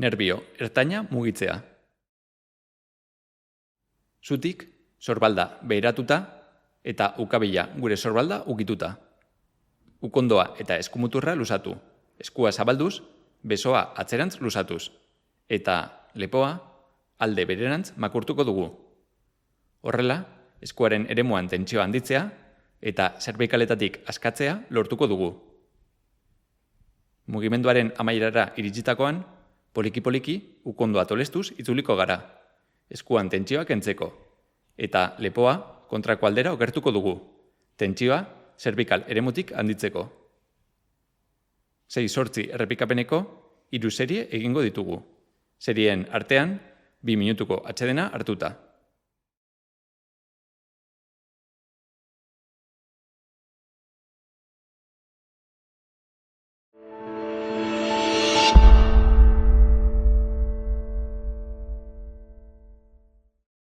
Nerbio ertaina mugitzea. Zutik, sorbalda beheratuta eta ukabila gure sorbalda ukituta. Ukondoa eta eskumuturra luzatu. Eskua zabalduz, besoa atzerantz luzatuz. Eta lepoa alde bererantz makurtuko dugu. Horrela, eskuaren eremuan tentsioa handitzea eta zerbikaletatik askatzea lortuko dugu. Mugimenduaren amaierara iritsitakoan, poliki-poliki ukondoa tolestuz itzuliko gara. Eskuan tentsioa kentzeko. Eta lepoa kontrako aldera okertuko dugu. Tentsioa zerbikal eremutik handitzeko. 6-8 errepikapeneko 3 serie egingo ditugu. Serien artean 2 minutuko atsedena hartuta.